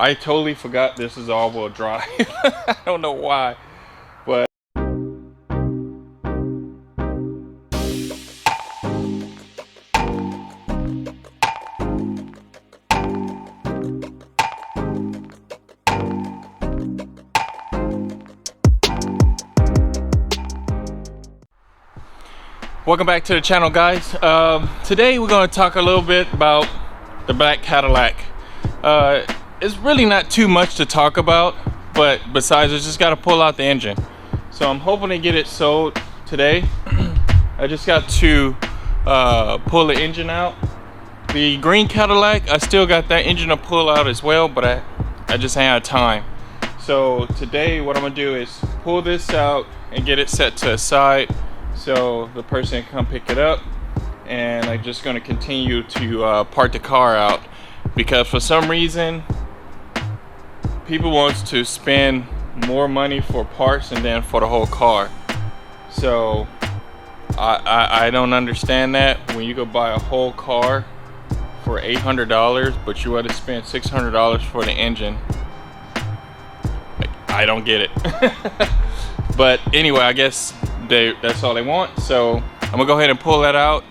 I totally forgot this is all-wheel drive. I don't know why, but welcome back to the channel, guys. Today we're going to talk a little bit about the black Cadillac. It's really not too much to talk about, but besides, I just got to pull out the engine. So I'm hoping to get it sold today. I just got to pull the engine out. The green Cadillac, I still got that engine to pull out as well, but I just ain't had time. So today what I'm gonna do is pull this out and get it set to a side so the person can come pick it up, and I'm just going to continue to part the car out, because for some reason people wants to spend more money for parts and then for the whole car. So I don't understand that. When you go buy a whole car for $800 but you want to spend $600 for the engine, I don't get it. But anyway, I guess that's all they want, so I'm gonna go ahead and pull that out.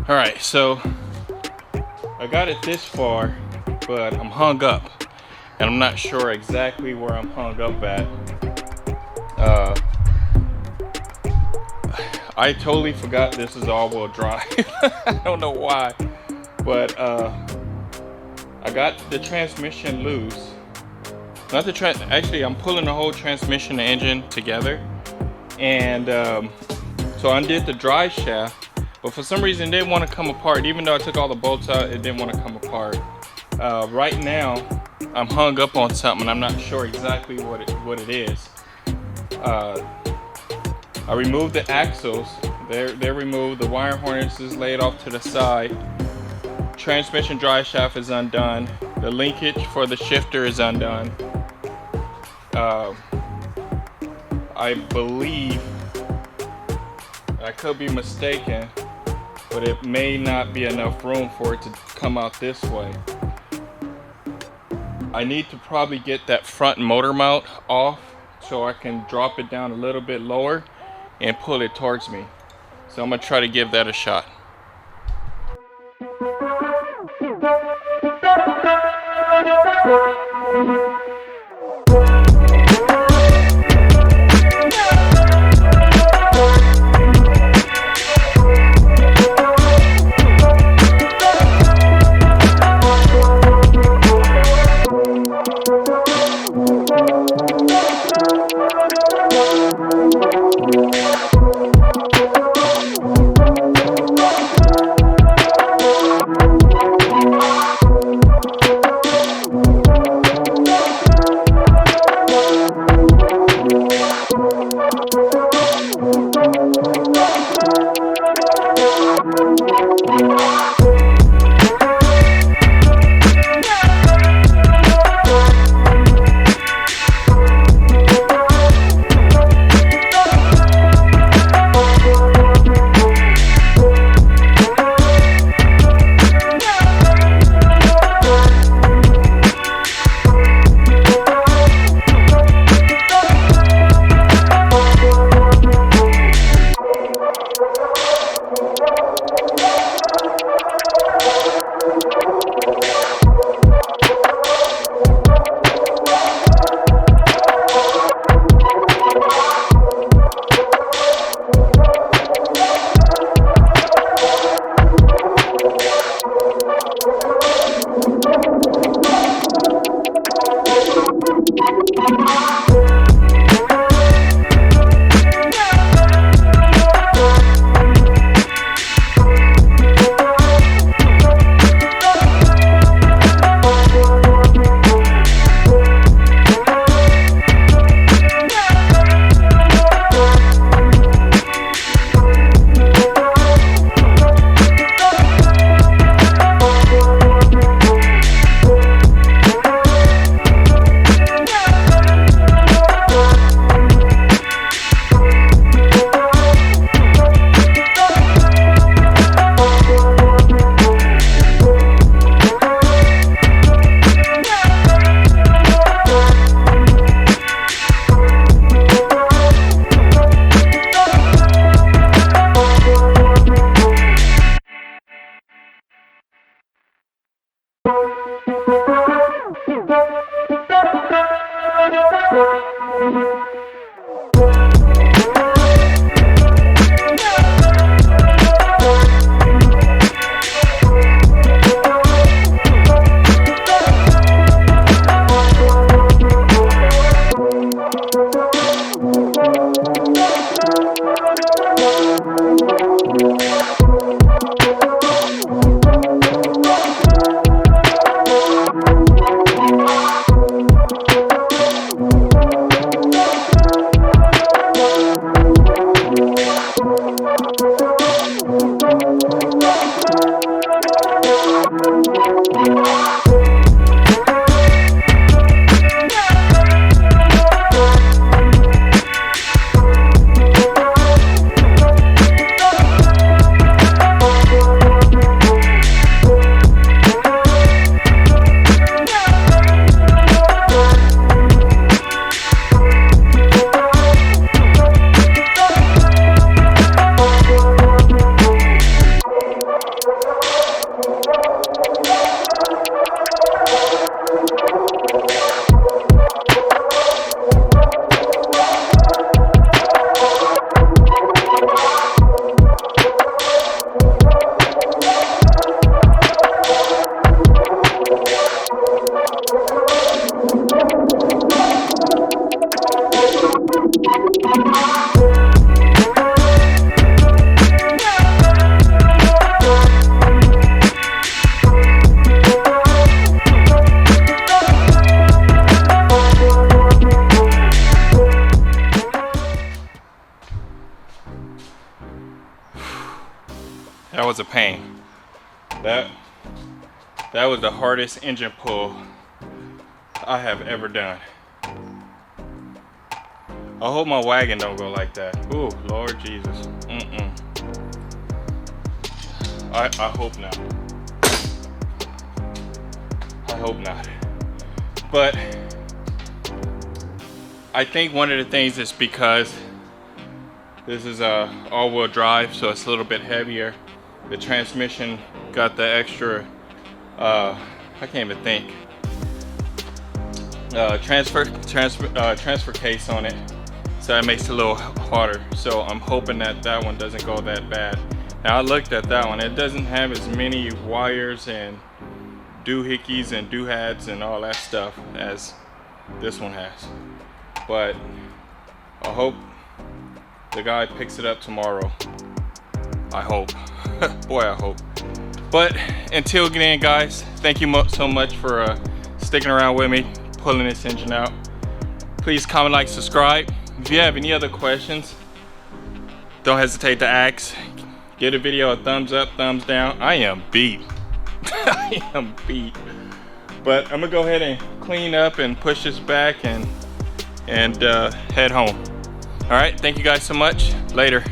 All right, so I got it this far, but I'm hung up, and I'm not sure exactly where I'm hung up at. I totally forgot this is all-wheel drive. I don't know why, but I got the transmission loose. Not the actually, I'm pulling the whole transmission and engine together, and so I undid the drive shaft. But for some reason, it didn't want to come apart. Even though I took all the bolts out, it didn't want to come apart. Right now, I'm hung up on something. I'm not sure exactly what it is. I removed the axles. They're removed. The wire harness is laid off to the side. Transmission drive shaft is undone. The linkage for the shifter is undone. I believe, I could be mistaken, but it may not be enough room for it to come out this way. I need to probably get that front motor mount off so I can drop it down a little bit lower and pull it towards me. So I'm gonna try to give that a shot. That was a pain. That was the hardest engine pull I have ever done. I hope my wagon don't go like that. Ooh, Lord Jesus. I hope not. I hope not. But I think one of the things is because this is a all-wheel drive, so it's a little bit heavier. The transmission got the extra, I can't even think, transfer case on it, so that makes it a little harder. So I'm hoping that that one doesn't go that bad. Now I looked at that one, it doesn't have as many wires and doohickeys and doohads and all that stuff as this one has, but I hope the guy picks it up tomorrow. I hope. Boy, I hope. But until then, guys, thank you so much for sticking around with me, pulling this engine out. Please comment, like, subscribe. If you have any other questions, don't hesitate to ask. Give the video a thumbs up, thumbs down. I am beat. I am beat. But I'm gonna go ahead and clean up and push this back and head home. All right, thank you guys so much. Later.